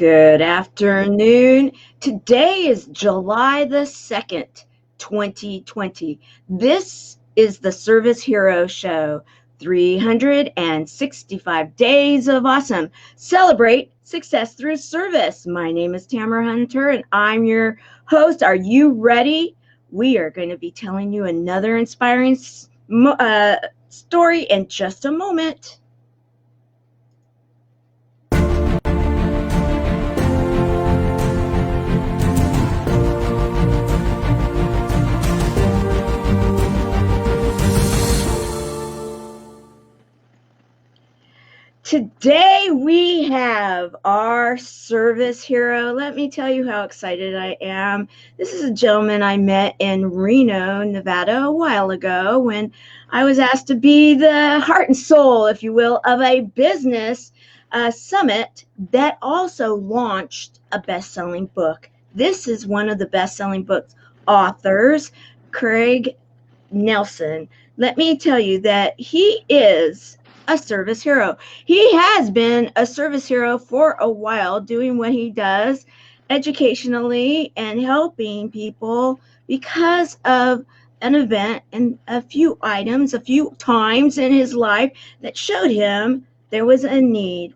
Good afternoon. Today is July the 2nd, 2020. This is the Service Hero Show. 365 days of awesome. Celebrate success through service. My name is Tamara and I'm your host. Are you ready? We are going to be telling you another inspiring story in just a moment. Today we have our service hero. Let me tell you how excited I am. This is a gentleman I met in Reno, Nevada a while ago when I was asked to be the heart and soul, if you will, of a business summit that also launched a best-selling book. This is one of the best-selling books authors, Craig Nielson. Let me tell you that he is a service hero. He has been a service hero for a while, doing what he does educationally and helping people because of an event and a few times in his life that showed him there was a need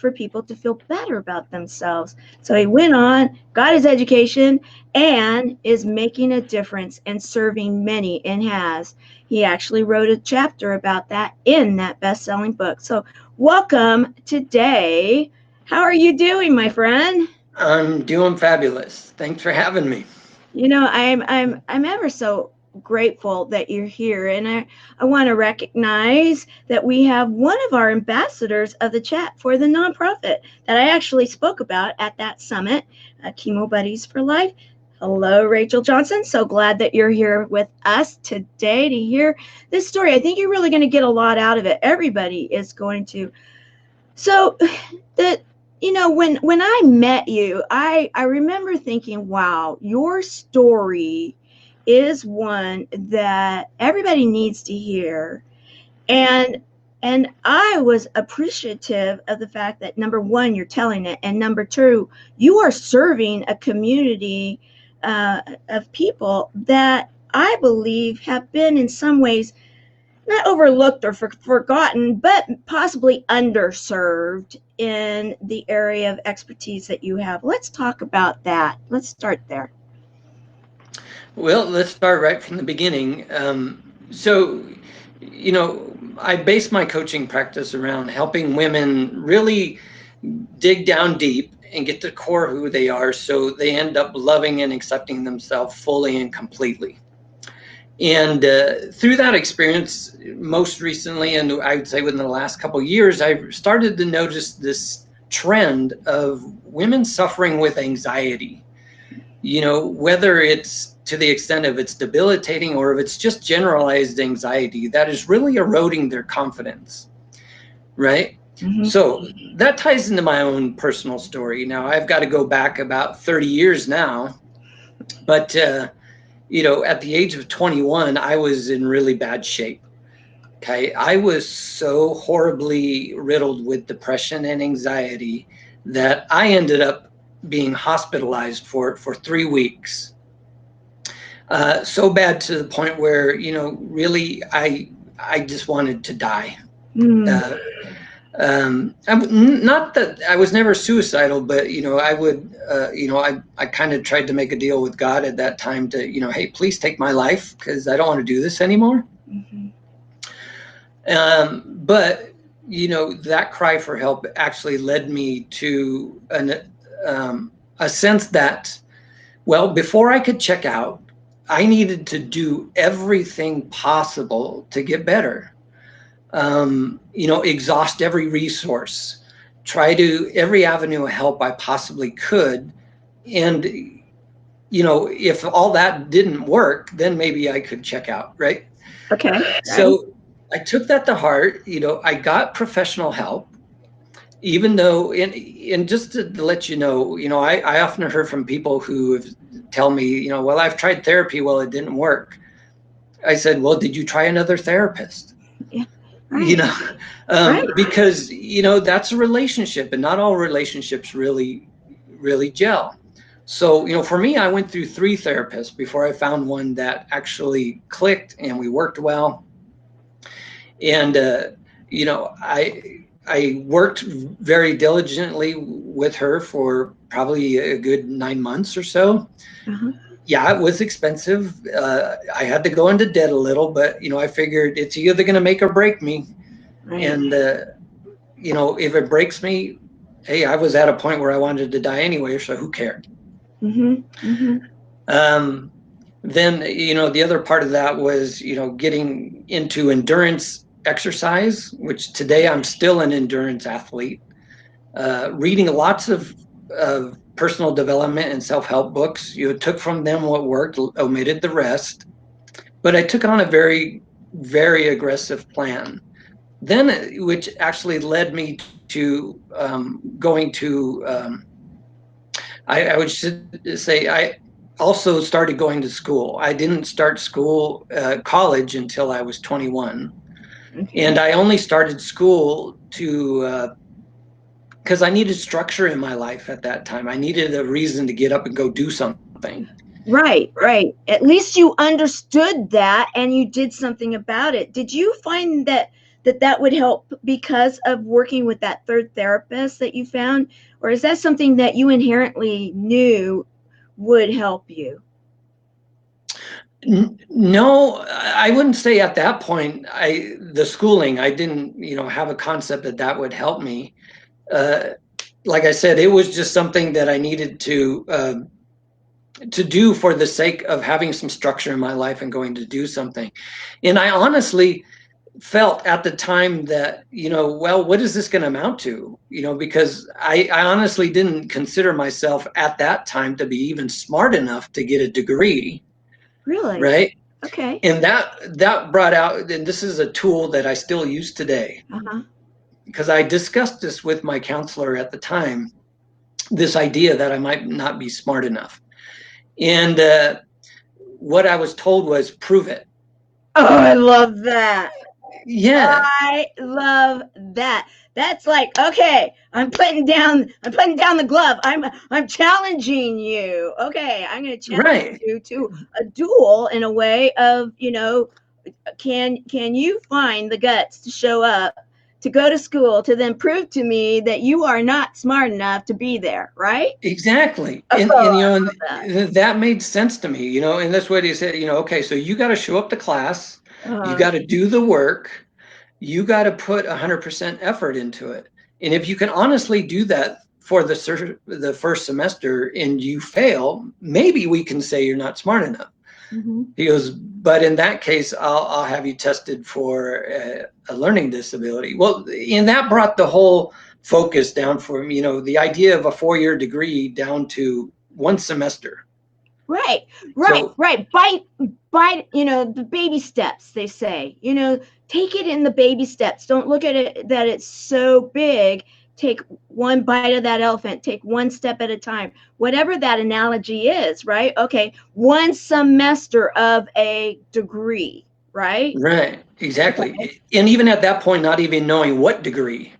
for people to feel better about themselves. So he went on, got his education, and is making a difference and serving many, and has. He actually wrote a chapter about that in that best-selling book. So welcome today. How are you doing, my friend? I'm doing fabulous. Thanks for having me. You know, I'm ever so grateful that you're here, and I want to recognize that we have one of our ambassadors of the chat for the nonprofit that I actually spoke about at that summit, Chemo Buddies for Life. Hello, Rachel Johnson. So glad that you're here with us today to hear this story. I think you're really going to get a lot out of it. Everybody is going to. So when I met you, I remember thinking, wow, your story is one that everybody needs to hear. And I was appreciative of the fact that, number one, you're telling it, and number two, you are serving a community of people that I believe have been in some ways not overlooked or forgotten, but possibly underserved in the area of expertise that you have. Let's talk about that. Let's start there. Well, let's start right from the beginning. I base my coaching practice around helping women really dig down deep and get to the core of who they are, so they end up loving and accepting themselves fully and completely. And through that experience, most recently, and I would say within the last couple of years, I started to notice this trend of women suffering with anxiety. You know, whether it's to the extent of it's debilitating or if it's just generalized anxiety that is really eroding their confidence, right? Mm-hmm. So that ties into my own personal story. Now, I've got to go back about 30 years now, but at the age of 21, I was in really bad shape. Okay. I was so horribly riddled with depression and anxiety that I ended up being hospitalized for 3 weeks. So bad to the point where, really, I just wanted to die. Not that I was never suicidal, but, I would, I kind of tried to make a deal with God at that time to, hey, please take my life because I don't want to do this anymore. Mm-hmm. But, that cry for help actually led me to a sense that, well, before I could check out, I needed to do everything possible to get better. Exhaust every resource, try to every avenue of help I possibly could. And, if all that didn't work, then maybe I could check out. Right. Okay. So I took that to heart. I got professional help, even though, and just to let you know, I often heard from people who tell me, well, I've tried therapy. Well, it didn't work. I said, well, did you try another therapist? Yeah. Right. Right. Because, that's a relationship, and not all relationships really gel. So, for me, I went through 3 therapists before I found one that actually clicked and we worked well. And, I worked very diligently with her for probably a good 9 months or so. Uh-huh. Yeah, it was expensive. I had to go into debt a little, but, I figured it's either going to make or break me. Right. And, if it breaks me, hey, I was at a point where I wanted to die anyway, so who cared? Then, the other part of that was, getting into endurance exercise, which today I'm still an endurance athlete, reading lots of personal development and self-help books. Took from them what worked, omitted the rest. But I took on a very, very aggressive plan. Then, which actually led me to going to, I would say, I also started going to school. I didn't start college until I was 21. Okay. And I only started school because I needed structure in my life at that time. I needed a reason to get up and go do something. Right. At least you understood that and you did something about it. Did you find that would help because of working with that 3rd therapist that you found? Or is that something that you inherently knew would help you? No, I wouldn't say at that point, the schooling, I didn't, have a concept that would help me. Like I said, it was just something that I needed to do for the sake of having some structure in my life and going to do something. And I honestly felt at the time that, well, what is this going to amount to? Because I honestly didn't consider myself at that time to be even smart enough to get a degree. Really? Right. Okay. And that brought out, and this is a tool that I still use today, because I discussed this with my counselor at the time, this idea that I might not be smart enough. And what I was told was, prove it. Oh, I love that. Yeah. I love that. That's like, okay, I'm putting down the glove. I'm challenging you. Okay, I'm going to challenge you to a duel in a way of, can you find the guts to show up, to go to school, to then prove to me that you are not smart enough to be there, right? Exactly. And that made sense to me, and that's what he said, okay, so you got to show up to class, you got to do the work, you got to put 100% effort into it. And if you can honestly do that for the first semester and you fail, maybe we can say you're not smart enough. He goes, but in that case, I'll have you tested for a learning disability. Well, and that brought the whole focus down for me, the idea of a 4-year degree down to 1 semester. Right. By the baby steps, they say, take it in the baby steps. Don't look at it that it's so big. Take one bite of that elephant, take one step at a time, whatever that analogy is, right? Okay, 1 semester of a degree, right? Right, exactly. Okay. And even at that point, not even knowing what degree.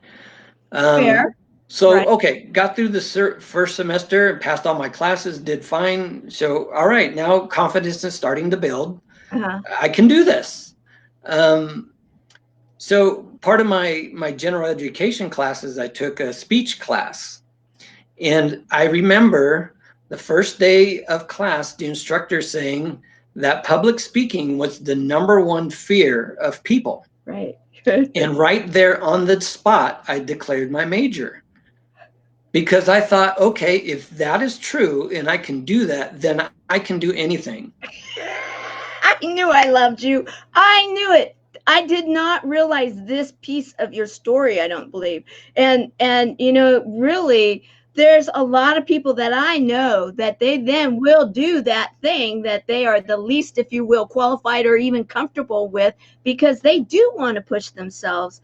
Fair. So, right. Okay, got through the first semester, passed all my classes, did fine. So, all right, now confidence is starting to build. I can do this. So part of my general education classes, I took a speech class. And I remember the first day of class, the instructor saying that public speaking was the #1 fear of people. Right. And right there on the spot, I declared my major. Because I thought, okay, if that is true and I can do that, then I can do anything. I knew I loved you. I knew it. I did not realize this piece of your story, I don't believe. And really, there's a lot of people that I know that they then will do that thing that they are the least, if you will, qualified or even comfortable with, because they do want to push themselves.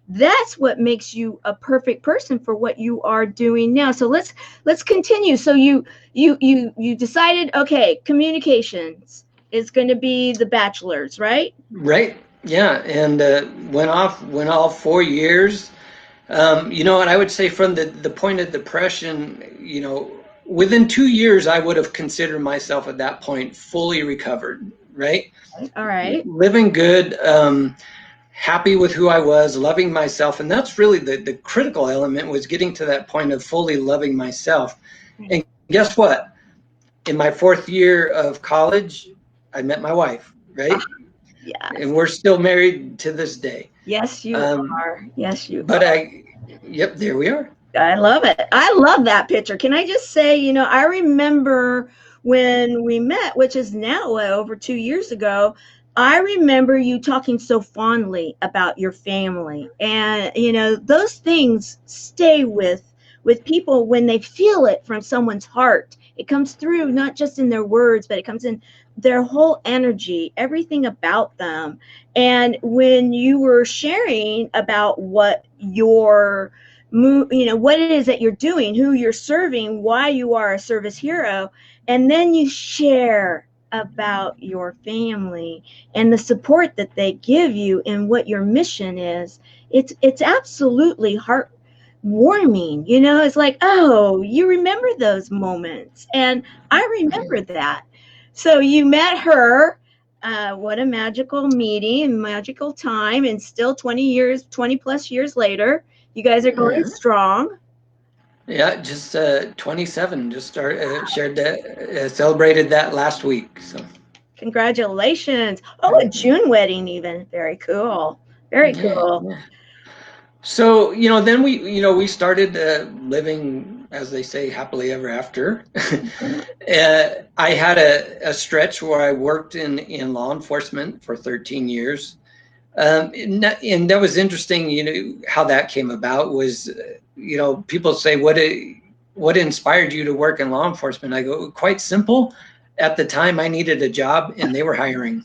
That's what makes you a perfect person for what you are doing now. So let's continue. So you decided, okay, communications is going to be the bachelor's, right? Right. Yeah, and went all 4 years. And I would say from the point of depression, within 2 years, I would have considered myself at that point fully recovered, right? All right. Living good, happy with who I was, loving myself. And that's really the critical element, was getting to that point of fully loving myself. And guess what? In my 4th year of college, I met my wife, right? Yeah. And we're still married to this day. Yes, you are. Yes, you But are. Yep, there we are. I love it. I love that picture. Can I just say, I remember when we met, which is now over 2 years ago. I remember you talking so fondly about your family, and those things stay with people when they feel it from someone's heart. It comes through not just in their words, but it comes in their whole energy, everything about them. And when you were sharing about what what it is that you're doing, who you're serving, why you are a service hero, and then you share about your family and the support that they give you and what your mission is. It's absolutely heartwarming. It's like, oh, you remember those moments, and I remember that. So you met her. What a magical meeting, magical time, and still 20 plus years later, you guys are going strong. Yeah, just 27. Just celebrated that last week. So Congratulations. Oh, a June wedding even. Very cool. Very yeah, cool. yeah. So then we started living, as they say, happily ever after. I had a stretch where I worked in law enforcement for 13 years. And that was interesting, how that came about was, people say, what inspired you to work in law enforcement? I go, quite simple. At the time, I needed a job and they were hiring.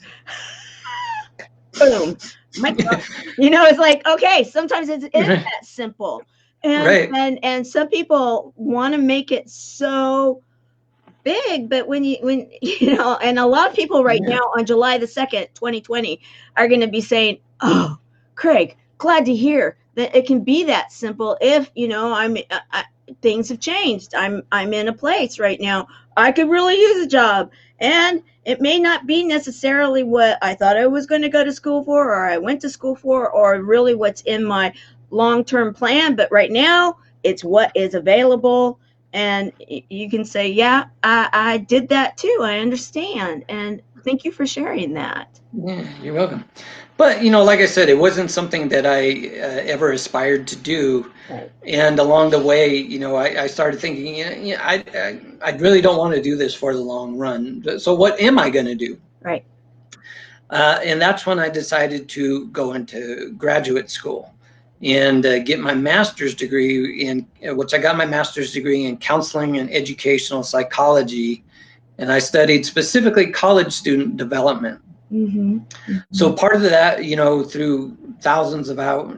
Boom. My God. It's like, okay, sometimes it's that simple. And Right. and some people want to make it so big, but when and a lot of people right now on July the 2nd, 2020 are going to be saying, "Oh, Craig, glad to hear that it can be that simple if, things have changed. I'm in a place right now. I could really use a job, and it may not be necessarily what I thought I was going to go to school for, or I went to school for, or really what's in my long-term plan, but right now it's what is available." And you can say, yeah, I did that too. I understand. And thank you for sharing that. Yeah, you're welcome. But like I said, it wasn't something that I ever aspired to do. Right. And along the way, I started thinking, I really don't want to do this for the long run. So what am I going to do? Right. And that's when I decided to go into graduate school and get my master's degree which I got my master's degree in counseling and educational psychology. And I studied specifically college student development. Mm-hmm. Mm-hmm. So part of that, through thousands of hours,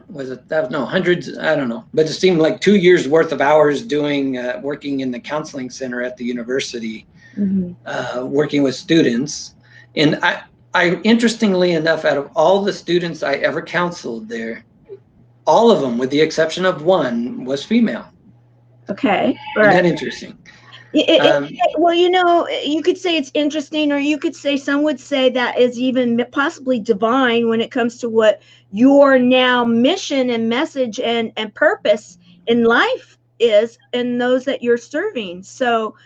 hundreds, I don't know, but it seemed like 2 years worth of hours working in the counseling center at the university, working with students. And I interestingly enough, out of all the students I ever counseled there, all of them, with the exception of one, was female. Okay. Right. Isn't that interesting? Well, you could say it's interesting, or you could say, some would say that is even possibly divine when it comes to what your now mission and message and purpose in life is, and those that you're serving. So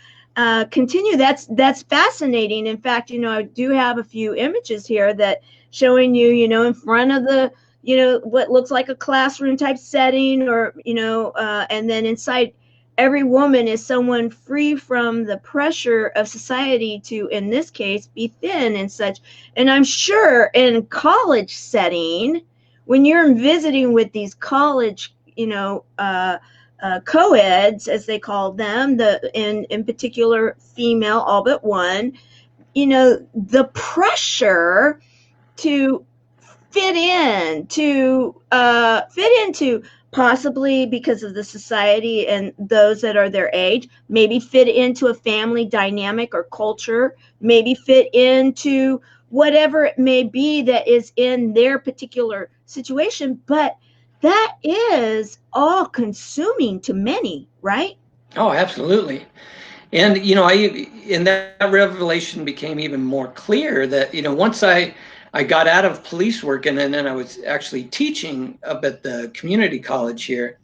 continue. That's fascinating. In fact, I do have a few images here that showing you, in front of the, what looks like a classroom type setting, or, and then inside every woman is someone free from the pressure of society to, in this case, be thin and such. And I'm sure in college setting, when you're visiting with these college, co-eds, as they call them, in particular female, all but one, the pressure to fit into possibly because of the society and those that are their age, maybe fit into a family dynamic or culture, maybe fit into whatever it may be that is in their particular situation. But that is all consuming to many, right? Oh, absolutely. And, in that revelation became even more clear that, once I got out of police work and then I was actually teaching up at the community college here.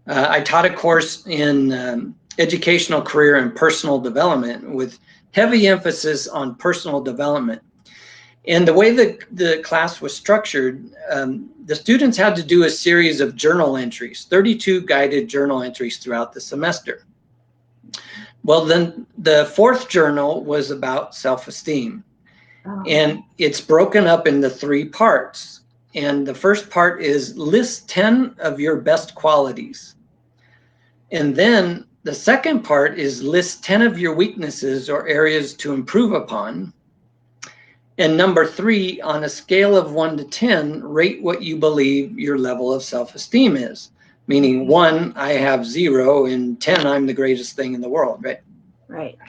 I taught a course in educational career and personal development with heavy emphasis on personal development. And the way the class was structured, the students had to do a series of journal entries, 32 guided journal entries throughout the semester. Well, then the fourth journal was about self-esteem. Oh. And it's broken up into 3 parts. And the first part is list 10 of your best qualities. And then the second part is list 10 of your weaknesses or areas to improve upon. And number 3, on a scale of 1 to 10, rate what you believe your level of self-esteem is. Meaning 1, I have 0, and 10, I'm the greatest thing in the world, right? Right.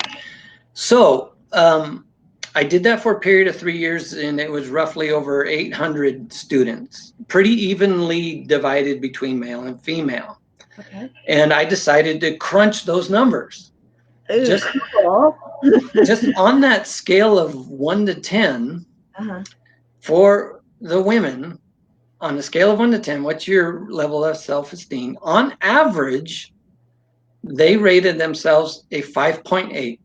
So I did that for a period of 3 years, and it was roughly over 800 students, pretty evenly divided between male and female. Okay. And I decided to crunch those numbers. Ooh, just on that scale of 1 to 10, for the women, on a scale of 1 to 10, what's your level of self-esteem? On average, they rated themselves a 5.8.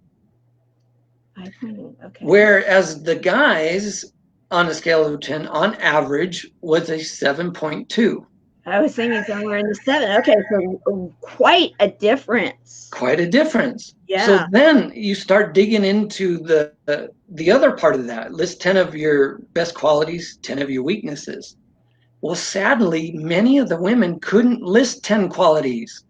5.8, okay. Whereas the guys, on a scale of 10, on average, was a 7.2. I was thinking somewhere in the 7. Okay, so quite a difference. Quite a difference. Yeah. So then you start digging into the other part of that. List 10 of your best qualities, 10 of your weaknesses. Well, sadly, many of the women couldn't list 10 qualities.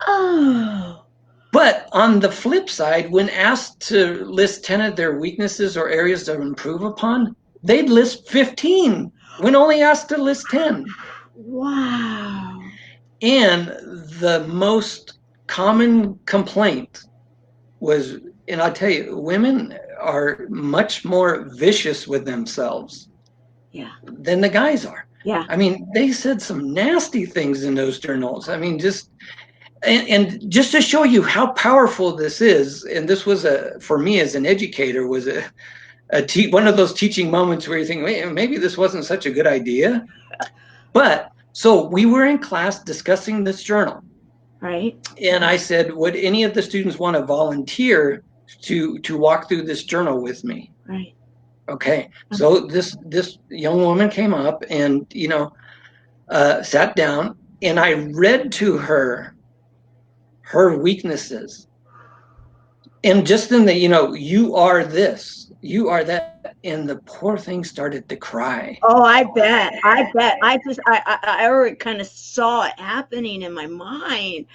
Oh. But on the flip side, when asked to list 10 of their weaknesses or areas to improve upon, they'd list 15 when only asked to list 10. Wow. And the most common complaint was, and I'll tell you, women are much more vicious with themselves than the guys are. Yeah. I mean, they said some nasty things in those journals. I mean, and just to show you how powerful this is, and this was for me as an educator, was one of those teaching moments where you think, wait, maybe this wasn't such a good idea. But so we were in class discussing this journal. Right. And I said, would any of the students want to volunteer to walk through this journal with me? Right. Okay. So this young woman came up and, sat down, and I read to her weaknesses. And just in the, you are this, you are that. And the poor thing started to cry. Oh, I bet. I already kind of saw it happening in my mind.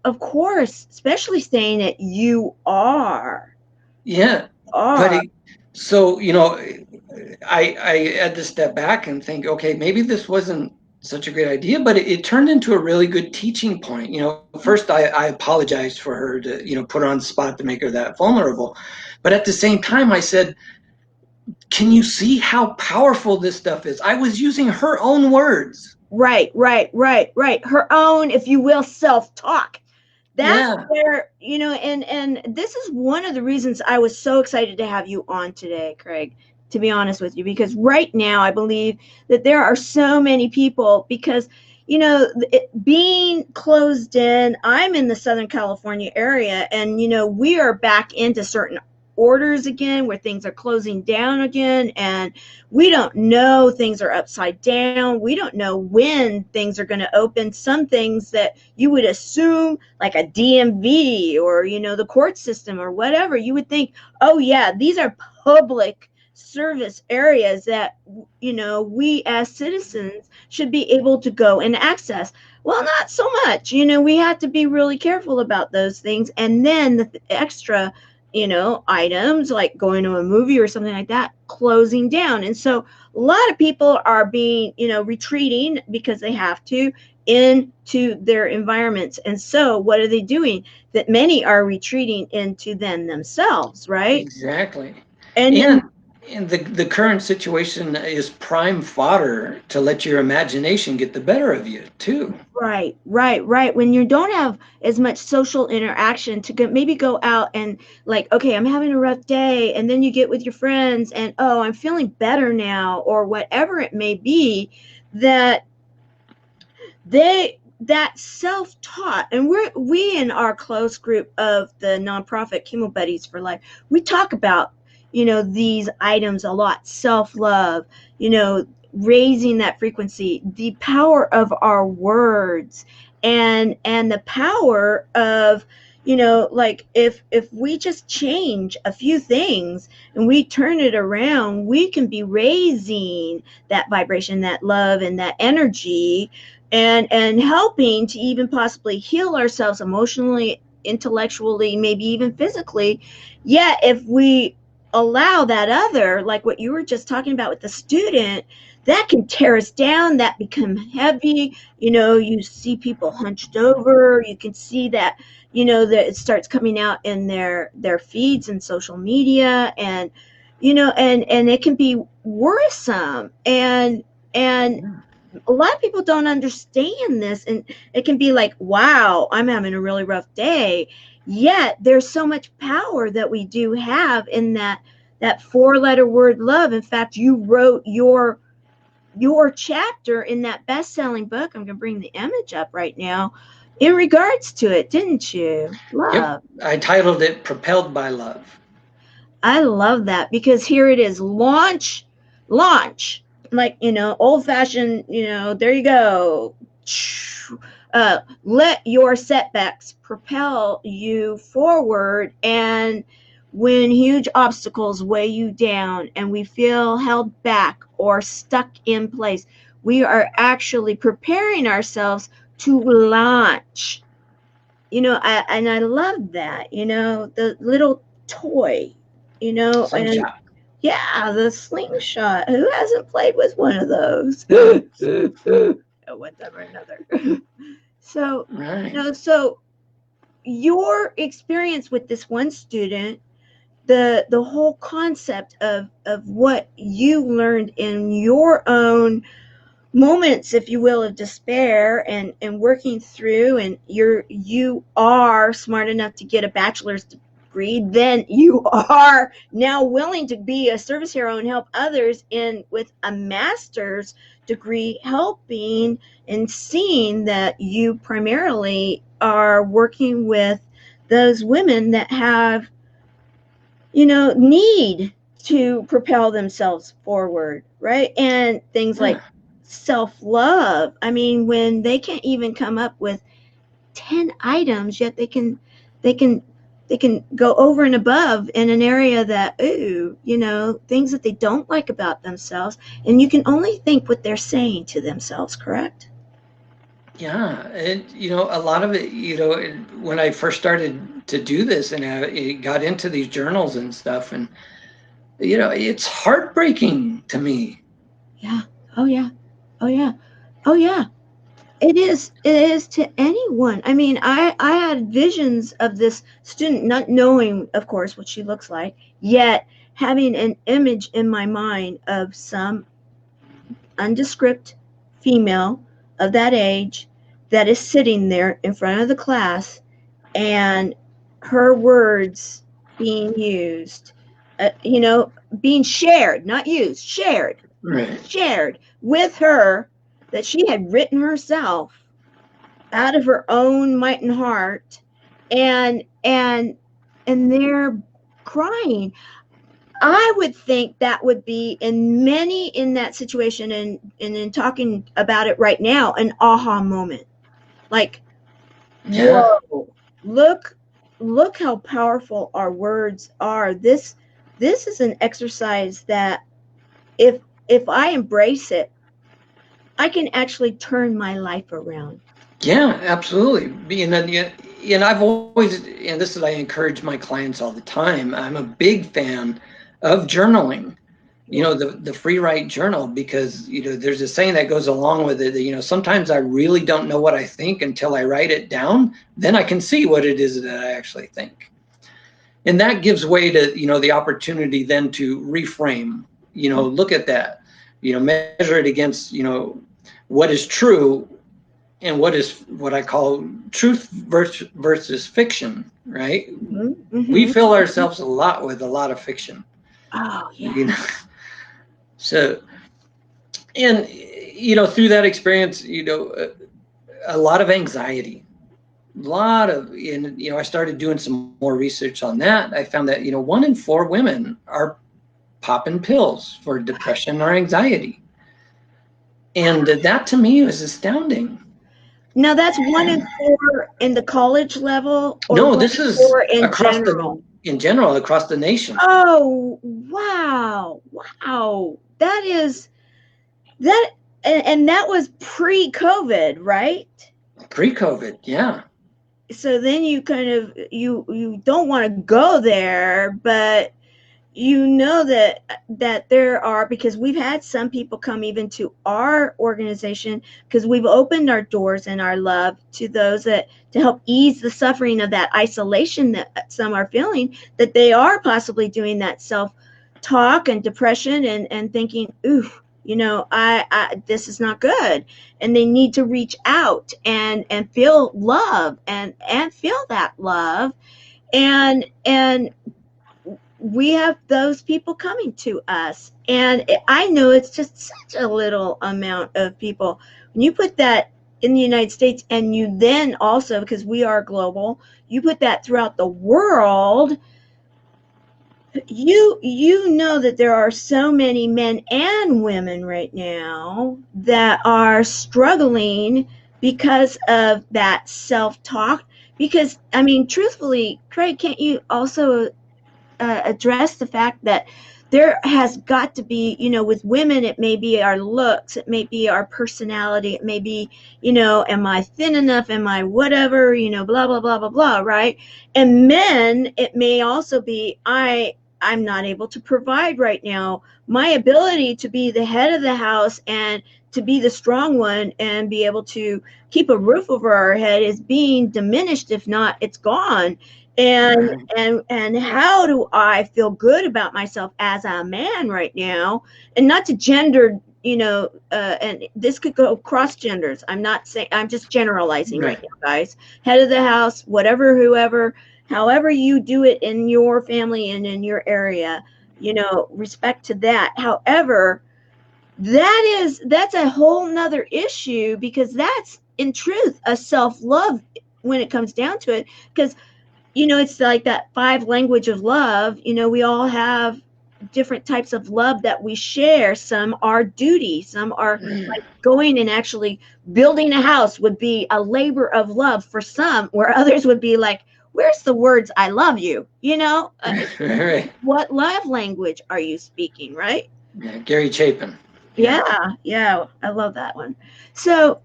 Of course, especially saying that you are. Yeah. But so, I had to step back and think, okay, maybe this wasn't such a great idea, but it turned into a really good teaching point. First I apologized for her to, put her on the spot to make her that vulnerable. But at the same time, I said, can you see how powerful this stuff is? I was using her own words. Right. Her own, if you will, self-talk. That's where, and this is one of the reasons I was so excited to have you on today, Craig, to be honest with you, because right now I believe that there are so many people, because, being closed in, I'm in the Southern California area, and, we are back into certain orders again, where things are closing down again, and we don't know, things are upside down. We don't know when things are going to open. Some things that you would assume, like a DMV or the court system or whatever, you would think, oh yeah, these are public service areas that we as citizens should be able to go and access. Well, not so much. We have to be really careful about those things. And then the extra items like going to a movie or something like that, closing down. And so a lot of people are being, retreating because they have to into their environments. And so what are they doing? That many are retreating into them themselves, right? Exactly. And And the current situation is prime fodder to let your imagination get the better of you too. Right, right, right. When you don't have as much social interaction to maybe go out and like, okay, I'm having a rough day, and then you get with your friends and oh, I'm feeling better now, or whatever it may be, that that self-taught, and we in our close group of the nonprofit Chemo Buddies for Life, we talk about, these items a lot: self-love, raising that frequency, the power of our words, and the power of, like, if we just change a few things and we turn it around, we can be raising that vibration, that love, and that energy, and helping to even possibly heal ourselves emotionally, intellectually, maybe even physically. Yet if we allow that other, like what you were just talking about with the student, that can tear us down, that become heavy. You see people hunched over, you can see that, that it starts coming out in their feeds and social media, and and it can be worrisome, and a lot of people don't understand this, and it can be like, wow, I'm having a really rough day. Yet there's so much power that we do have in that four-letter word, love. In fact, you wrote your chapter in that best-selling book. I'm going to bring the image up right now in regards to it, didn't you? Yep, Love. I titled it Propelled by Love. I love that, because here it is: launch, like, old fashioned, there you go. Let your setbacks propel you forward. And when huge obstacles weigh you down and we feel held back or stuck in place, we are actually preparing ourselves to launch. And I love that, the little toy, and Slingshot. yeah, the slingshot. Who hasn't played with one of those? At one time or another. So, Right. so your experience with this one student, the whole concept of what you learned in your own moments, if you will, of despair, and working through, and you are smart enough to get a bachelor's degree, then you are now willing to be a service hero and help others in with a master's degree, helping and seeing that you primarily are working with those women that have, need to propel themselves forward, right? And things Yeah. like self-love. I mean, when they can't even come up with 10 items, yet they can they can go over and above in an area that, ooh, things that they don't like about themselves, and you can only think what they're saying to themselves, correct? Yeah, and a lot of it, when I first started to do this and I got into these journals and stuff, and it's heartbreaking to me. Yeah. Oh yeah. Oh yeah. Oh yeah. It is to anyone. I mean, I had visions of this student, not knowing, of course, what she looks like, yet having an image in my mind of some undescript female of that age that is sitting there in front of the class, and her words being used, being shared, not used, Right. shared with her, that she had written herself out of her own might and heart, and they're crying. I would think that would be, in many in that situation, and in talking about it right now, an aha moment. Like, Yeah. whoa, look how powerful our words are. This is an exercise that, if I embrace it, I can actually turn my life around. Yeah, absolutely. And I've always, and this is, I encourage my clients all the time. I'm a big fan of journaling. Yeah. The free write journal, because there's a saying that goes along with it. That, sometimes I really don't know what I think until I write it down. Then I can see what it is that I actually think. And that gives way to, the opportunity then to reframe, look at that, measure it against, what is true and what I call truth versus fiction, right? We fill ourselves a lot with a lot of fiction. Oh, yeah. So, and, through that experience, a lot of anxiety, I started doing some more research on that. I found that, 1 in 4 women are popping pills for depression or anxiety. And that to me was astounding. Now that's 1 in 4 in the college level, or No, 1 this in is 4 in general? in general, across the nation. Oh, wow. Wow. That is that, and that was pre-COVID, right? Pre-COVID, yeah. So then you kind of you don't want to go there, but that there are, because we've had some people come even to our organization, because we've opened our doors and our love to those that to help ease the suffering of that isolation that some are feeling, that they are possibly doing that self-talk and depression and thinking, ooh, I this is not good, and they need to reach out and feel love and feel that love, and we have those people coming to us. And I know it's just such a little amount of people. When you put that in the United States, and you then also, because we are global, you put that throughout the world, you know that there are so many men and women right now that are struggling because of that self-talk. Because, I mean, truthfully, Craig, can't you also address the fact that there has got to be, with women, it may be our looks, it may be our personality, it may be, am I thin enough, am I whatever, blah, blah, blah, blah, blah, right? And men, it may also be, I'm not able to provide right now. My ability to be the head of the house and to be the strong one and be able to keep a roof over our head is being diminished, if not, it's gone. And how do I feel good about myself as a man right now? And not to gender, and this could go cross genders. I'm not saying, I'm just generalizing right now, guys. Head of the house, whatever, whoever, however you do it in your family and in your area, respect to that. However, that's a whole nother issue, because that's in truth a self-love when it comes down to it. Because it's like that 5 language of love. We all have different types of love that we share. Some are duty, some are like going and actually building a house would be a labor of love for some, where others would be like, where's the words I love you? Right. What love language are you speaking, right? Yeah, Gary Chapin. Yeah, I love that one. So,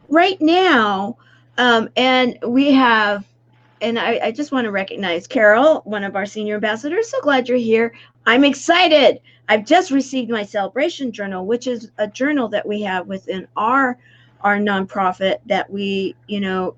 right now, and we have, and I just want to recognize Carol, one of our senior ambassadors. So glad you're here. I'm excited. I've just received my celebration journal, which is a journal that we have within our nonprofit that we,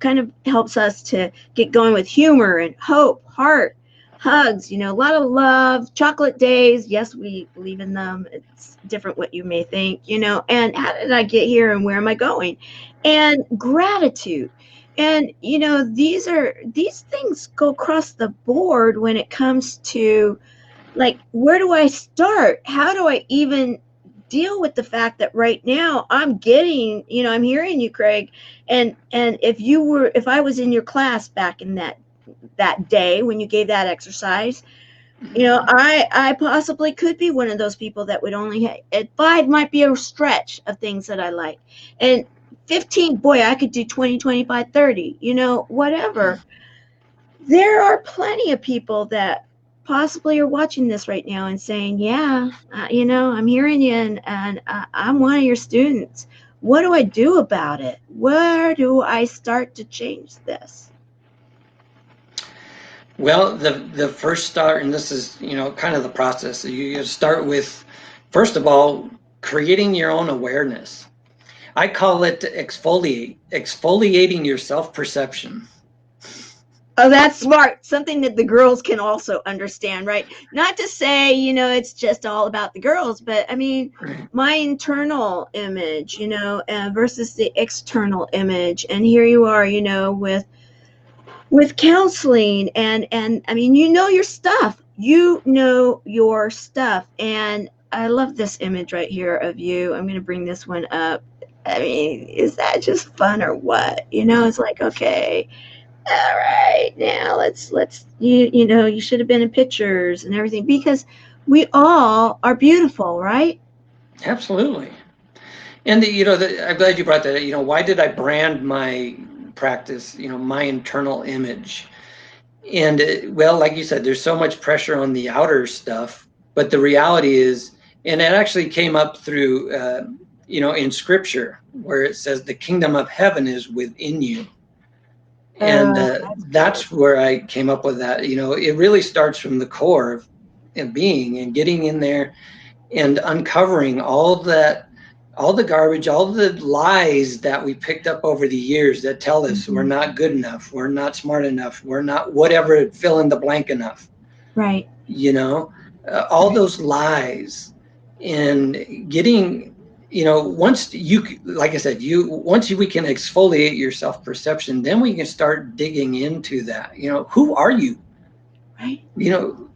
kind of helps us to get going with humor and hope, heart, hugs, a lot of love, chocolate days. Yes, we believe in them. It's different what you may think, and how did I get here and where am I going? And gratitude. And these things go across the board when it comes to, like, where do I start? How do I even deal with the fact that right now I'm getting, I'm hearing you, Craig, and if I was in your class back in that day when you gave that exercise, I possibly could be one of those people that would only at 5 might be a stretch of things that I like, and 15, boy, I could do 20, 25, 30, whatever. There are plenty of people that possibly are watching this right now and saying, yeah, I'm hearing you, and I'm one of your students. What do I do about it? Where do I start to change this? Well, the first start, and this is, kind of the process. You start with, first of all, creating your own awareness. I call it exfoliating your self-perception. Oh, that's smart. Something that the girls can also understand, right? Not to say, it's just all about the girls, but I mean, Right. my internal image, versus the external image. And here you are, with counseling and I mean, your stuff. And I love this image right here of you. I'm going to bring this one up. I mean, is that just fun or what? It's like, okay, all right, now let's you should have been in pictures and everything, because we all are beautiful, right? Absolutely. And I'm glad you brought that. Why did I brand my practice? My internal image. And well, like you said, there's so much pressure on the outer stuff, but the reality is, and it actually came up through, in Scripture where it says the kingdom of heaven is within you, and That's good. that's where I came up with that. It really starts from the core of being and getting in there and uncovering all that, all the garbage, all the lies that we picked up over the years that tell us we're Mhm. not good enough, we're not smart enough, we're not whatever, fill in the blank enough, Right. you know, all Right. those lies. And getting, once you, like I said, we can exfoliate your self perception, then we can start digging into that. Who are you? Right.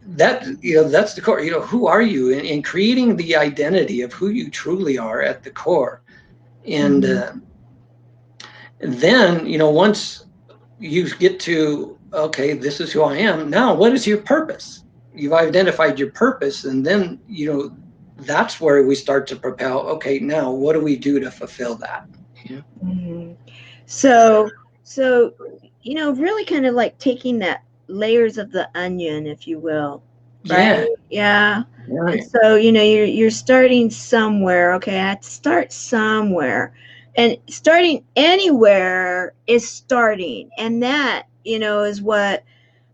That's the core. Who are you? And creating the identity of who you truly are at the core. And Mhm. then, once you get to, okay, this is who I am, now what is your purpose? You've identified your purpose, and then, that's where we start to propel, okay, now what do we do to fulfill that? Yeah. Mhm. So really kind of like taking that layers of the onion, if you will, right? Yeah. Yeah. And Right. so, you're starting somewhere. Okay, I had to start somewhere. And starting anywhere is starting. And that, is what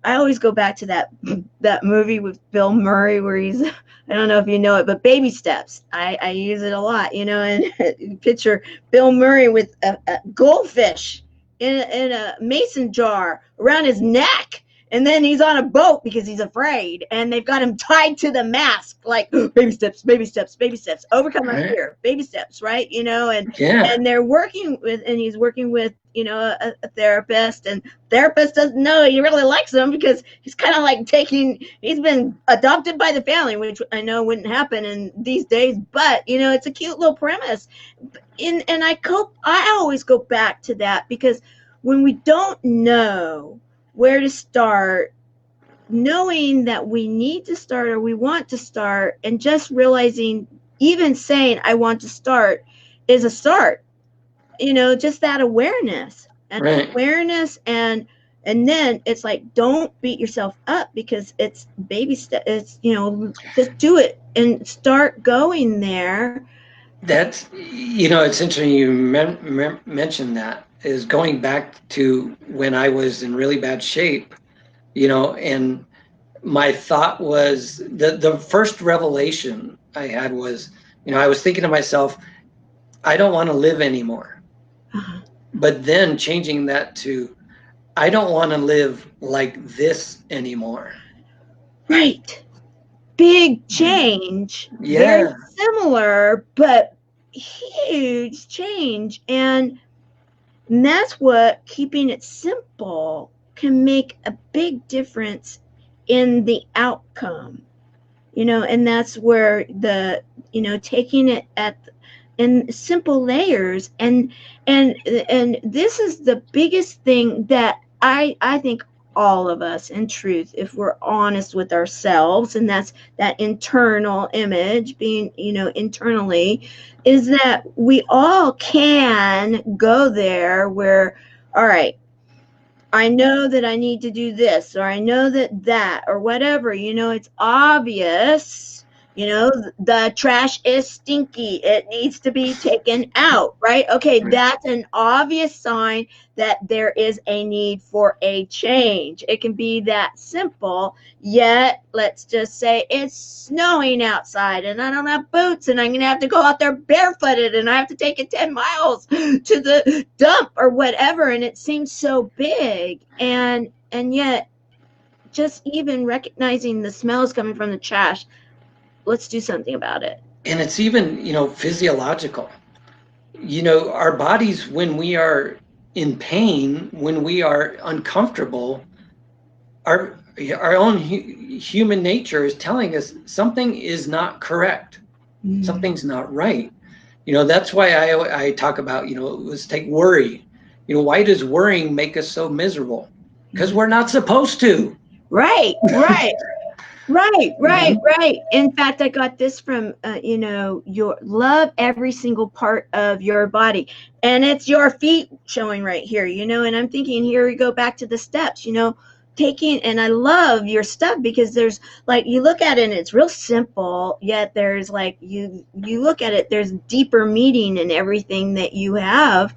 I always go back to, that movie with Bill Murray where he's, I don't know if you know it, but Baby Steps. I use it a lot, and picture Bill Murray with a goldfish in a mason jar around his neck. And then he's on a boat because he's afraid, and they've got him tied to the mast, like baby steps, baby steps, baby steps, overcome my Right. fear, baby steps, right? Yeah. And he's working with, a therapist, and therapist doesn't know he really likes him because he's kind of like he's been adopted by the family, which I know wouldn't happen in these days, but it's a cute little premise. And I always go back to that, because when we don't know where to start, knowing that we need to start or we want to start, and just realizing, even saying I want to start is a start. Just that awareness and Right. awareness. And then it's like, don't beat yourself up, because it's baby step. It's, just do it and start going there. That's, it's interesting you mentioned that, is going back to when I was in really bad shape, and my thought was, the first revelation I had was, I was thinking to myself, I don't want to live anymore. Uh-huh. But then changing that to, I don't want to live like this anymore. Right. Big change, very Yeah. similar, but huge change. And that's what keeping it simple can make a big difference in the outcome. And that's where taking it in simple layers. And this is the biggest thing that I think all of us, in truth, if we're honest with ourselves, and that's that internal image, being internally, is that we all can go there where, all right, I know that I need to do this, or I know that, or whatever, it's obvious, the trash is stinky. It needs to be taken out, right? Okay, that's an obvious sign that there is a need for a change. It can be that simple, yet let's just say it's snowing outside and I don't have boots and I'm going to have to go out there barefooted and I have to take it 10 miles to the dump or whatever, and it seems so big. and yet just even recognizing the smells coming from the trash, let's do something about it. And it's even, physiological. Our bodies, when we are in pain, when we are uncomfortable, our own human nature is telling us something is not correct. Something's not right. That's why I talk about, let's take worry. Why does worrying make us so miserable? Because we're not supposed to. Right. Right. In fact, I got this from, your love every single part of your body. And it's your feet showing right here, and I'm thinking, here we go back to the steps, taking, and I love your stuff because there's like, you look at it and it's real simple, yet there's like, you look at it, there's deeper meaning in everything that you have.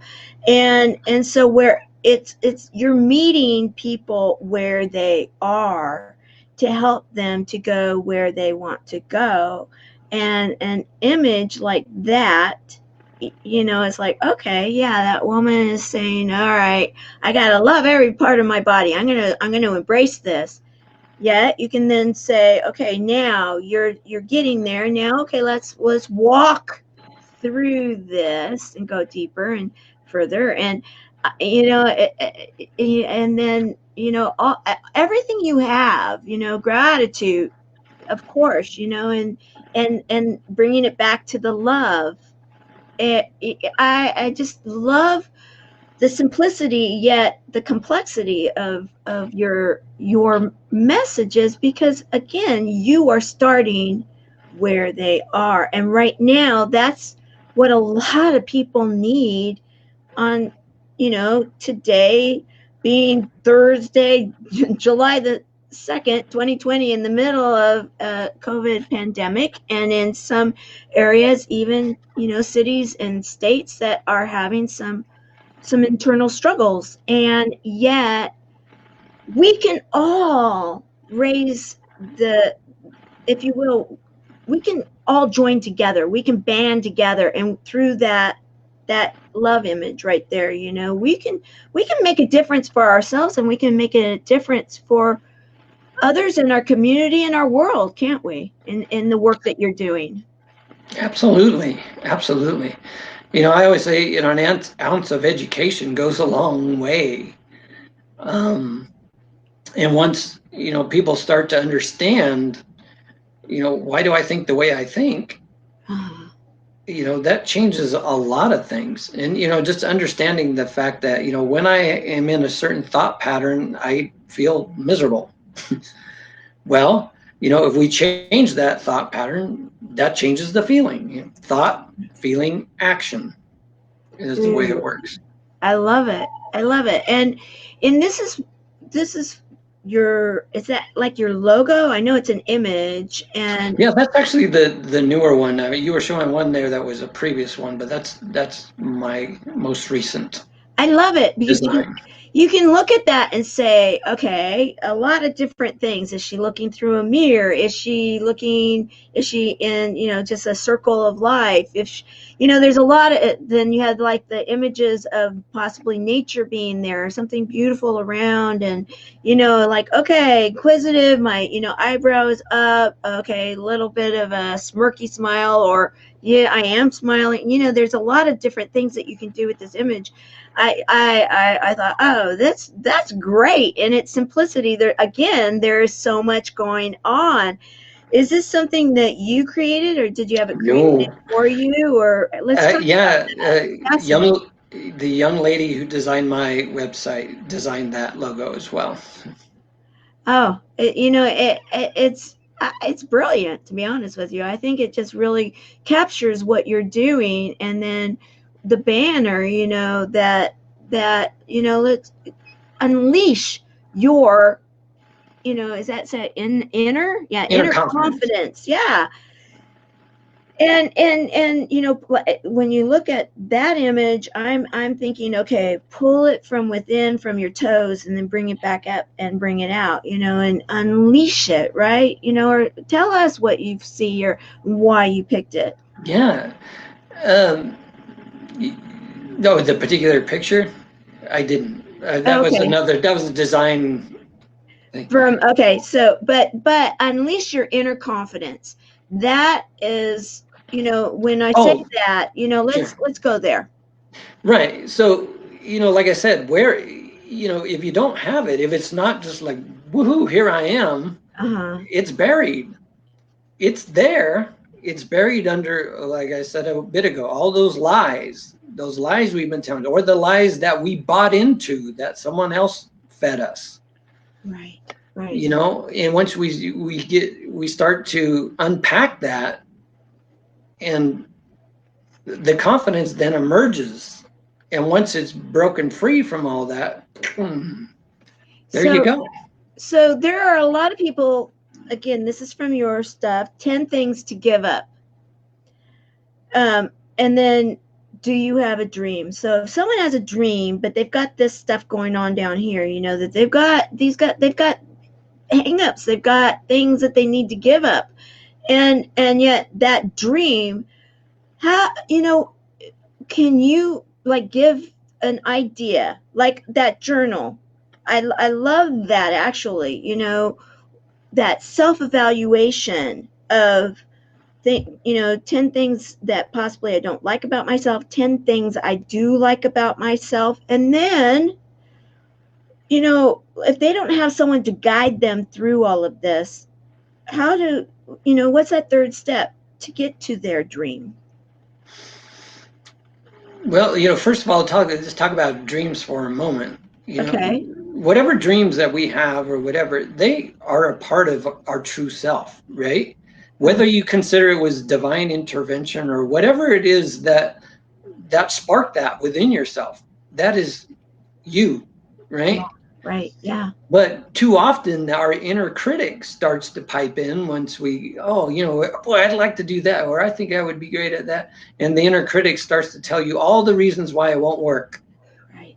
And so where it's you're meeting people where they are to help them to go where they want to go. And an image like that, it's like, okay, yeah, that woman is saying, all right, I gotta love every part of my body. I'm gonna embrace this. Yeah, you can then say, okay, now you're getting there. Now, okay, let's walk through this and go deeper and further. And and then everything you have, gratitude, of course, and bringing it back to the love. I just love the simplicity yet the complexity of your messages, because again, you are starting where they are, and right now that's what a lot of people need on today being Thursday, July the 2nd, 2020, in the middle of COVID pandemic, and in some areas even cities and states that are having some internal struggles. And yet we can all raise the, if you will, we can all join together, we can band together, and through that love image right there, we can make a difference for ourselves, and we can make a difference for others in our community and our world, can't we, in the work that you're doing? Absolutely. I always say, an ounce of education goes a long way. And once, people start to understand, why do I think the way I think? That changes a lot of things. And, just understanding the fact that, when I am in a certain thought pattern, I feel miserable. Well, if we change that thought pattern, that changes the feeling. Thought, feeling, action is the way it works. I love it. And this is your, is that like your logo? I know it's an image. And yeah, that's actually the newer one. I mean, you were showing one there that was a previous one, but that's my most recent. I love it because you can look at that and say, okay, a lot of different things. Is she looking through a mirror? Is she in, just a circle of life? If she, there's a lot of it. Then you had like the images of possibly nature being there, or something beautiful around, and, like, okay, inquisitive, my, eyebrows up, okay, a little bit of a smirky smile, or, yeah, I am smiling. There's a lot of different things that you can do with this image. I thought, oh, that's great. And its simplicity, there again, there is so much going on. Is this something that you created, or did you have it created for you? Or let's talk about that. The young lady who designed my website designed that logo as well. Oh, it's brilliant, to be honest with you. I think it just really captures what you're doing, and then the banner, that let's unleash your, is that say inner confidence. Yeah. And when you look at that image, I'm thinking, okay, pull it from within, from your toes, and then bring it back up and bring it out, and unleash it, right? Or tell us what you see or why you picked it. Yeah. No, the particular picture, I didn't. That was a design Thank you. From okay, so but unleash your inner confidence. That is, when I say Oh, that, sure. let's go there. Right. So, like I said, where, if you don't have it, if it's not just like, woohoo, here I am, Uh-huh. it's buried. It's there. It's buried under, like I said a bit ago, all those lies we've been telling, or the lies that we bought into that someone else fed us. Right. Right. And once we start to unpack that, and the confidence then emerges. And once it's broken free from all that, there you So go. so there are a lot of people, again, this is from your stuff, 10 things to give up. And then, do you have a dream? So if someone has a dream, but they've got this stuff going on down here, that they've got hangups, they've got things that they need to give up. And yet that dream, how, can you like give an idea, like that journal? I love that, actually, that self-evaluation of 10 things that possibly I don't like about myself, 10 things I do like about myself. And then, if they don't have someone to guide them through all of this, how do, what's that third step to get to their dream? Well, first of all, just talk about dreams for a moment. Okay. Whatever dreams that we have or whatever, they are a part of our true self, right? Whether you consider it was divine intervention or whatever it is that sparked that within yourself, that is you, right? Right. Yeah. But too often our inner critic starts to pipe in once boy, I'd like to do that, or I think I would be great at that. And the inner critic starts to tell you all the reasons why it won't work. Right.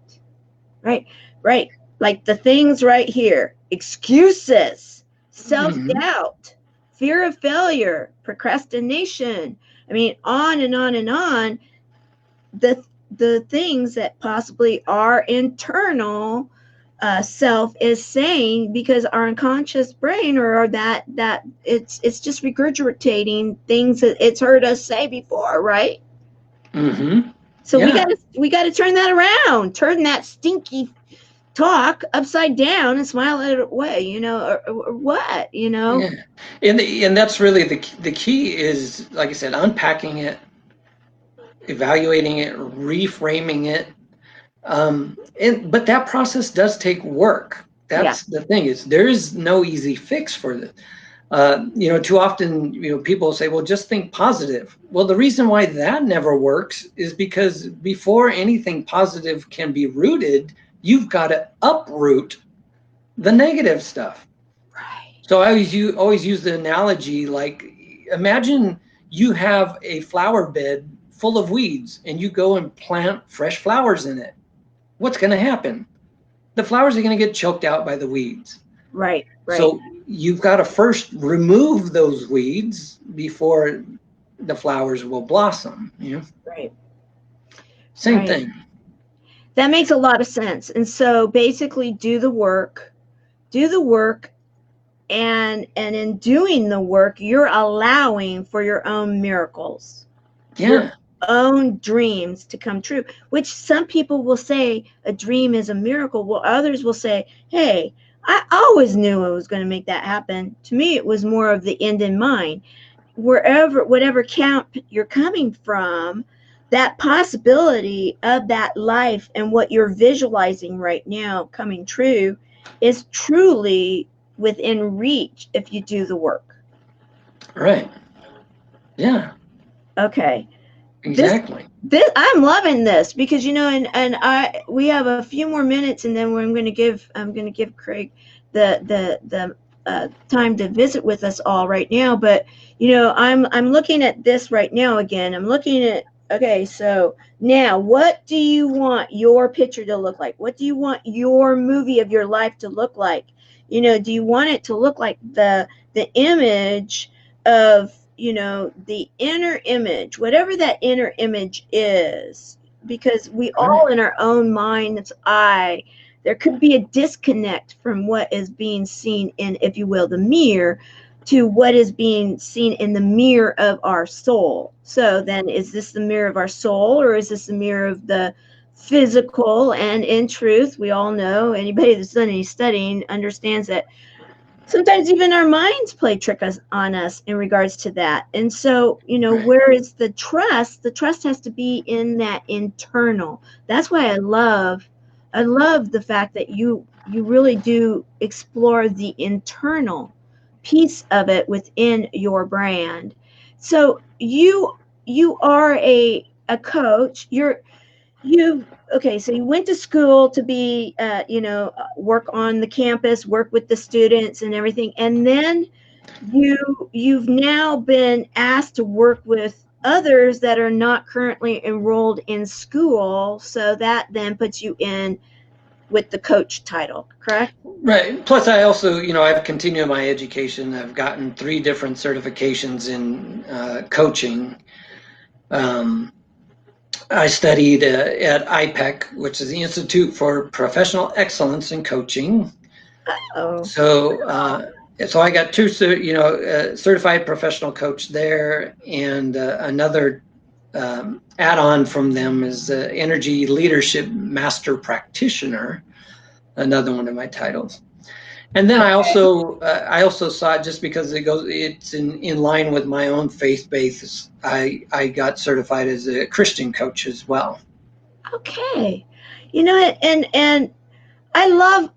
Right. Right. Like the things right here: excuses, self-doubt, fear of failure, procrastination. I mean, on and on and on. The things that possibly our internal self is saying, because our unconscious brain, or that it's just regurgitating things that it's heard us say before, right? So Yeah. we gotta turn that around, turn that stinky talk upside down and smile it away, or what, Yeah. And that's really the key is, like I said, unpacking it, evaluating it, reframing it. But that process does take work. That's the thing, is there is no easy fix for this. Too often, people say, well, just think positive. Well, the reason why that never works is because before anything positive can be rooted, you've got to uproot the negative stuff. Right. So I always use the analogy, like, imagine you have a flower bed full of weeds and you go and plant fresh flowers in it. What's going to happen? The flowers are going to get choked out by the weeds. Right. So you've got to first remove those weeds before the flowers will blossom. Right. Same thing. That makes a lot of sense. And so basically do the work, and in doing the work, you're allowing for your own miracles. Yeah. Your own dreams to come true, which some people will say a dream is a miracle. Well, others will say, hey, I always knew I was going to make that happen. To me, it was more of the end in mind. Whatever camp you're coming from, that possibility of that life and what you're visualizing right now coming true is truly within reach if you do the work. Right. Yeah. Okay. Exactly. I'm loving this, because we have a few more minutes, and then I'm going to give Craig the time to visit with us all right now. But I'm looking at this right now again. I'm looking at, okay, so now what do you want your picture to look like? What do you want your movie of your life to look like? Do you want it to look like the image of the inner image, whatever that inner image is, because we all in our own mind's eye there could be a disconnect from what is being seen in, if you will, the mirror, to what is being seen in the mirror of our soul. So then, is this the mirror of our soul, or is this the mirror of the physical? And in truth, we all know, anybody that's done any studying understands that sometimes even our minds play trick on us in regards to that. And so, Right. where is the trust? The trust has to be in that internal. That's why I love the fact that you really do explore the internal piece of it within your brand. So you are a coach. You okay, so you went to school to be work on the campus, work with the students and everything, and then you've now been asked to work with others that are not currently enrolled in school, so that then puts you in with the coach title, correct? Right. Plus, I also, I've continued my education. I've gotten 3 different certifications in coaching. Um, I studied at IPEC, which is the Institute for Professional Excellence in Coaching. Oh, So I got 2, certified professional coach there, and another add-on from them is Energy Leadership Master Practitioner, another one of my titles. And then okay. I also saw it, just because it's in line with my own faith base. I got certified as a Christian coach as well. Okay. And I love,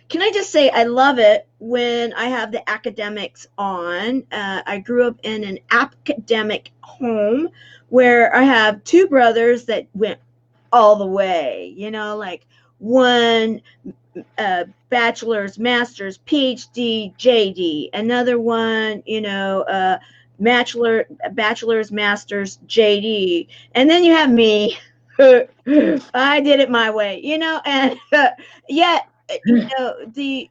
can I just say, I love it when I have the academics on. I grew up in an academic home where I have 2 brothers that went all the way, like one bachelor's, master's, PhD, JD, another one, bachelor's, master's, JD, and then you have me. I did it my way, and yet, the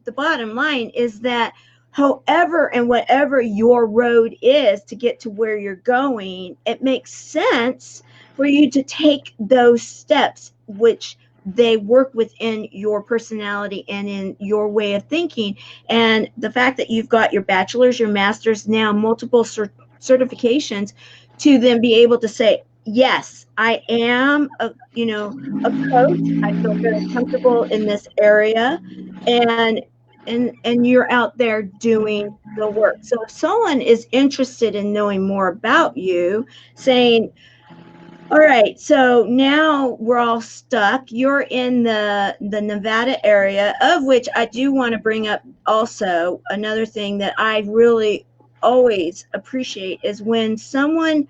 the bottom line is that however and whatever your road is to get to where you're going, it makes sense for you to take those steps, which they work within your personality and in your way of thinking. And the fact that you've got your bachelor's, your master's, now multiple certifications, to then be able to say, yes, I am a coach. I feel very comfortable in this area, and and you're out there doing the work. So if someone is interested in knowing more about you, saying, all right, so now we're all stuck. You're in the Nevada area, of which I do want to bring up also another thing that I really always appreciate is when someone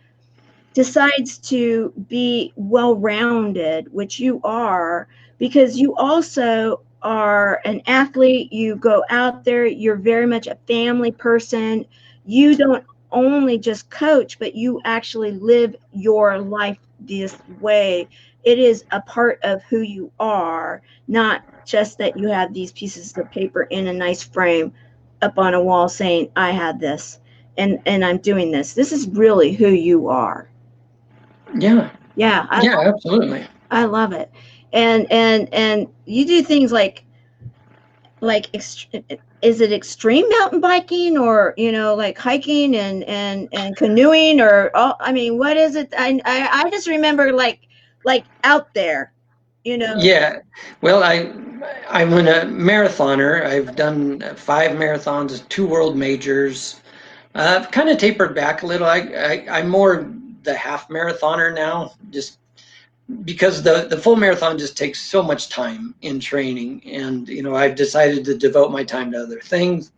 decides to be well rounded, which you are, because you also are an athlete. You go out there, you're very much a family person. You don't only just coach, but you actually live your life this way. It is a part of who you are, not just that you have these pieces of paper in a nice frame up on a wall saying, I had this and I'm doing this. This is really who you are. Yeah. Yeah, Yeah, absolutely. I love it. And you do things like is it extreme mountain biking, or like hiking and canoeing, or I mean, what is it? I just remember like out there, you know. Yeah. Well, I'm a marathoner. I've done 5 marathons, 2 world majors. I've kind of tapered back a little. I'm more the half marathoner now, just because the full marathon just takes so much time in training, and I've decided to devote my time to other things.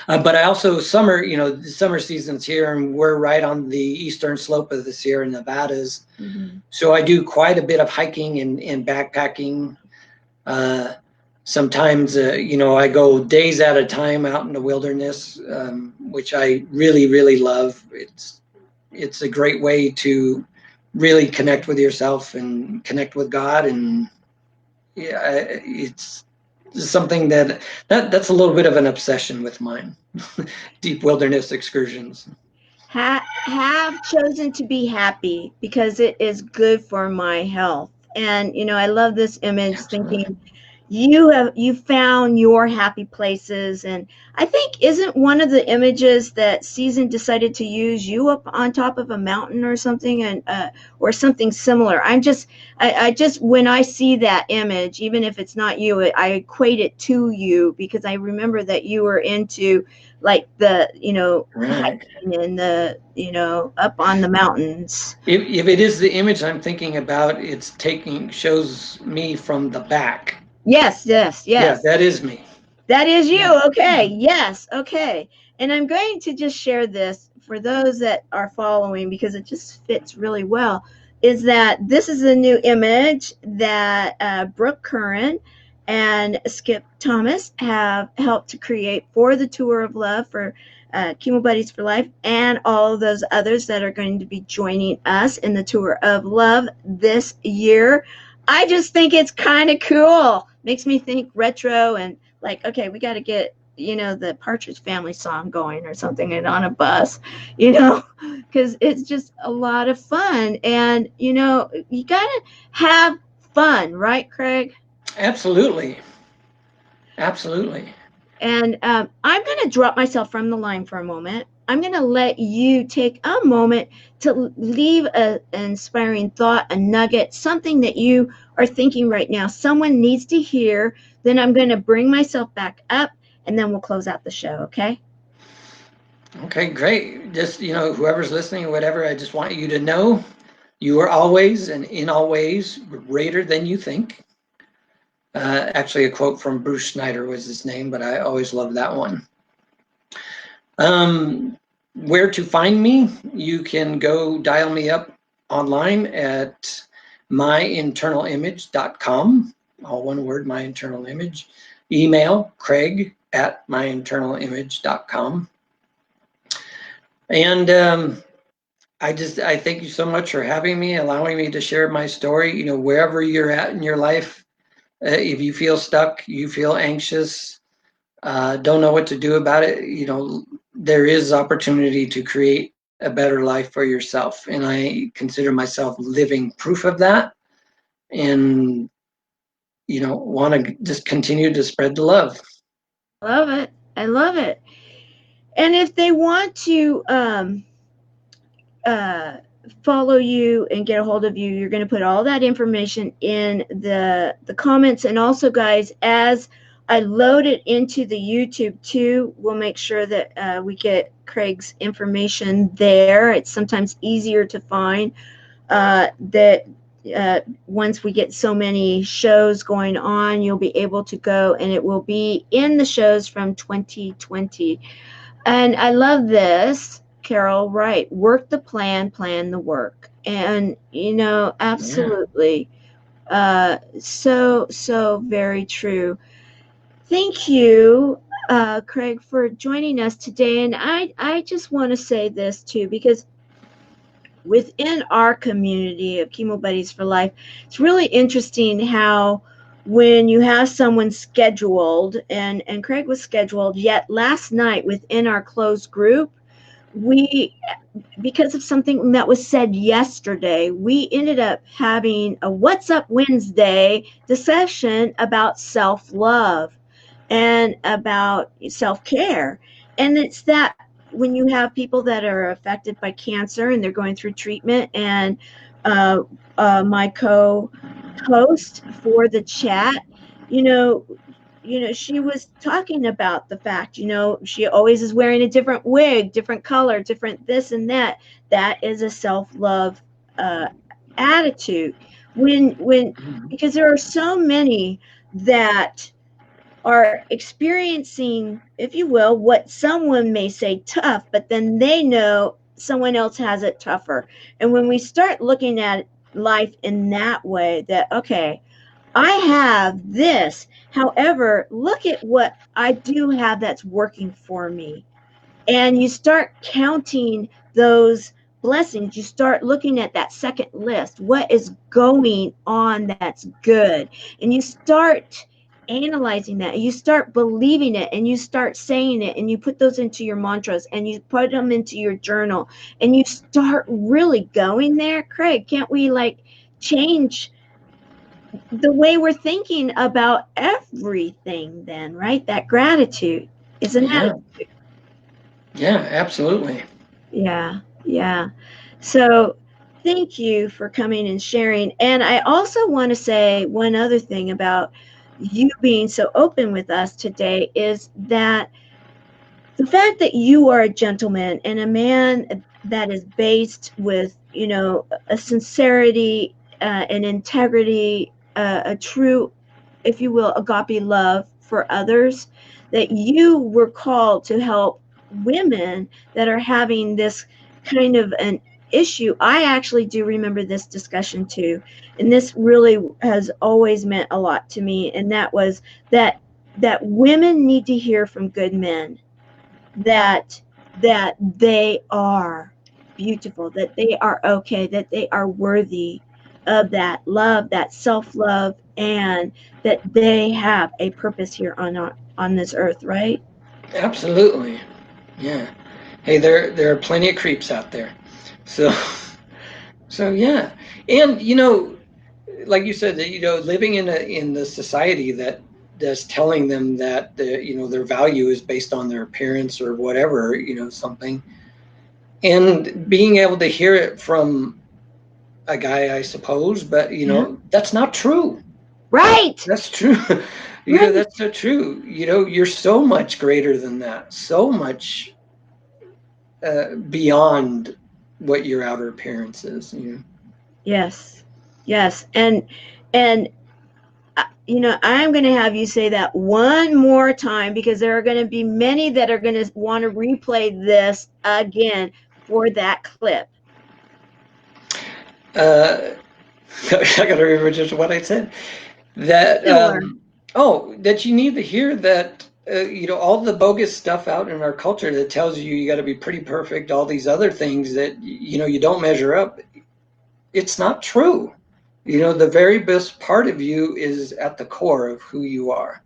But I also the summer season's here, and we're right on the eastern slope of the Sierra Nevadas. Mhm. So I do quite a bit of hiking and backpacking. Uh, Sometimes, I go days at a time out in the wilderness, which I really, really love. It's a great way to really connect with yourself and connect with God, and yeah, it's something that's a little bit of an obsession with mine. Deep wilderness excursions. Have chosen to be happy because it is good for my health. And, I love this image, Absolutely. thinking you found your happy places. And I think, isn't one of the images that Season decided to use you up on top of a mountain or something, and or something similar? I just, when I see that image, even if it's not you, I equate it to you, because I remember that you were into, like, the, Right. hiking and the, up on the mountains. If it is the image I'm thinking about, shows me from the back. Yes, yes, Yeah, yes. that is me. That is Yeah. you. Okay. Yes. Okay. And I'm going to just share this for those that are following, because it just fits really well. Is that this is a new image that Brooke Curran and Skip Thomas have helped to create for the Tour of Love for Chemo Buddies for Life, and all of those others that are going to be joining us in the Tour of Love this year. I just think it's kind of cool. Makes me think retro, and like, okay, we got to get, the Partridge Family song going or something, and on a bus, because it's just a lot of fun. And, you got to have fun, right, Craig? Absolutely. Absolutely. And I'm going to drop myself from the line for a moment. I'm going to let you take a moment to leave an inspiring thought, a nugget, something that you are thinking right now, someone needs to hear. Then I'm going to bring myself back up, and then we'll close out the show, okay? Okay, great. Just, whoever's listening or whatever, I just want you to know you are always and in all ways greater than you think. Actually, a quote from Bruce Snyder was his name, but I always love that one. Where to find me? You can go dial me up online at myinternalimage.com. All one word, my internal image. Email craig@myinternalimage.com. And I thank you so much for having me, allowing me to share my story. Wherever you're at in your life, if you feel stuck, you feel anxious, don't know what to do about it, there is opportunity to create a better life for yourself. And I consider myself living proof of that. And, want to just continue to spread the love. Love it. I love it. And if they want to uh, follow you and get a hold of you, you're going to put all that information in the comments. And also, guys, as I load it into the YouTube too, we'll make sure that we get Craig's information there. It's sometimes easier to find that once we get so many shows going on, you'll be able to go, and it will be in the shows from 2020. And I love this, Carol, right? Work the plan, plan the work. And, absolutely. So very true. Thank you, Craig, for joining us today. And I just want to say this too, because within our community of Chemo Buddies for Life, it's really interesting how, when you have someone scheduled, and Craig was scheduled, yet last night within our closed group, we, because of something that was said yesterday, we ended up having a What's Up Wednesday discussion about self-love and about self-care. And it's that, when you have people that are affected by cancer and they're going through treatment, and my co-host for the chat, you know, she was talking about the fact, she always is wearing a different wig, different color, different this and that. That is a self-love attitude. Because there are so many that are experiencing, if you will, what someone may say tough, but then they know someone else has it tougher. And when we start looking at life in that way, that, okay, I have this, however, look at what I do have that's working for me. And you start counting those blessings. You start looking at that second list. What is going on that's good? And you start analyzing that. You start believing it, and you start saying it, and you put those into your mantras, and you put them into your journal, and you start really going there. Craig, can't we change the way we're thinking about everything then, right? That gratitude is an Yeah. attitude. Yeah, absolutely. Yeah, yeah. So thank you for coming and sharing. And I also want to say one other thing about you being so open with us today is that the fact that you are a gentleman and a man that is based with, you know, a sincerity, an integrity, a true, if you will, agape love for others, that you were called to help women that are having this kind of an issue. I actually do remember this discussion too, and this really has always meant a lot to me, and that was that women need to hear from good men that they are beautiful, that they are okay, that they are worthy of that love, that self-love, and that they have a purpose here on this earth, right? Absolutely. Yeah. Hey, there are plenty of creeps out there. So so yeah. And like you said, that living in the society that's telling them that their value is based on their appearance or whatever, something, and being able to hear it from a guy, I suppose, but Yeah. that's not true. Right. That's true. Right. That's not true. You're so much greater than that. So much beyond what your outer appearance is. Yes. Yes. And I'm going to have you say that one more time because there are going to be many that are going to want to replay this again for that clip. Uh, I got to remember just what I said. That Similar. that you need to hear that all the bogus stuff out in our culture that tells you got to be pretty perfect, all these other things that you don't measure up. It's not true. The very best part of you is at the core of who you are.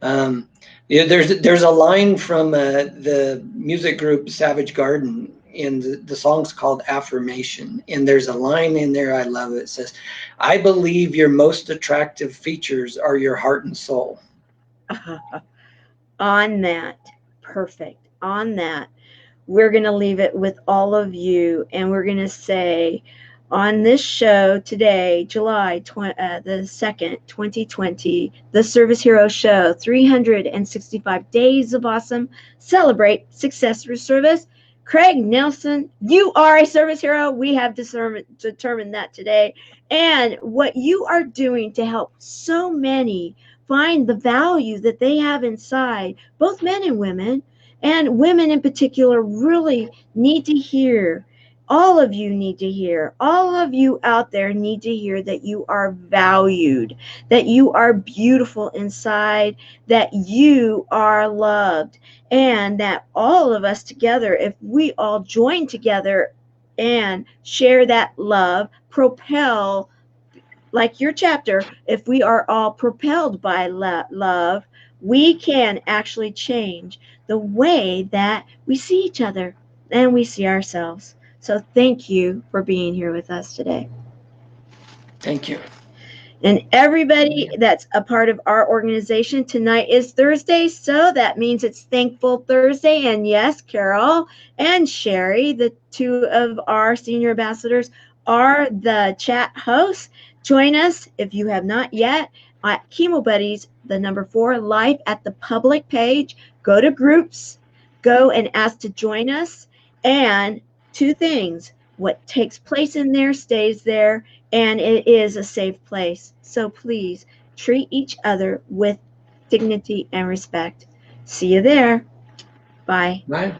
Um, there's a line from the music group Savage Garden, and the song's called Affirmation. And there's a line in there I love. It says, "I believe your most attractive features are your heart and soul." On that, perfect. On that, we're going to leave it with all of you, and we're going to say on this show today, July the 2nd, 2020, the Service Hero Show, 365 Days of Awesome, celebrate success through service. Craig Nelson, you are a service hero. We have determined that today. And what you are doing to help so many find the value that they have inside, both men and women, and women in particular really need to hear. All of you need to hear. All of you out there need to hear that you are valued, that you are beautiful inside, that you are loved, and that all of us together, if we all join together and share that love, propel, like your chapter, if we are all propelled by love, we can actually change the way that we see each other and we see ourselves. So thank you for being here with us today. Thank you. And everybody that's a part of our organization, tonight is Thursday, so that means it's Thankful Thursday. And yes, Carol and Sherry, the two of our senior ambassadors, are the chat hosts. Join us if you have not yet at Chemo Buddies, the number 4, live at the public page. Go to groups, go and ask to join us. And 2 things: what takes place in there stays there, and it is a safe place. So please treat each other with dignity and respect. See you there. Bye. Bye.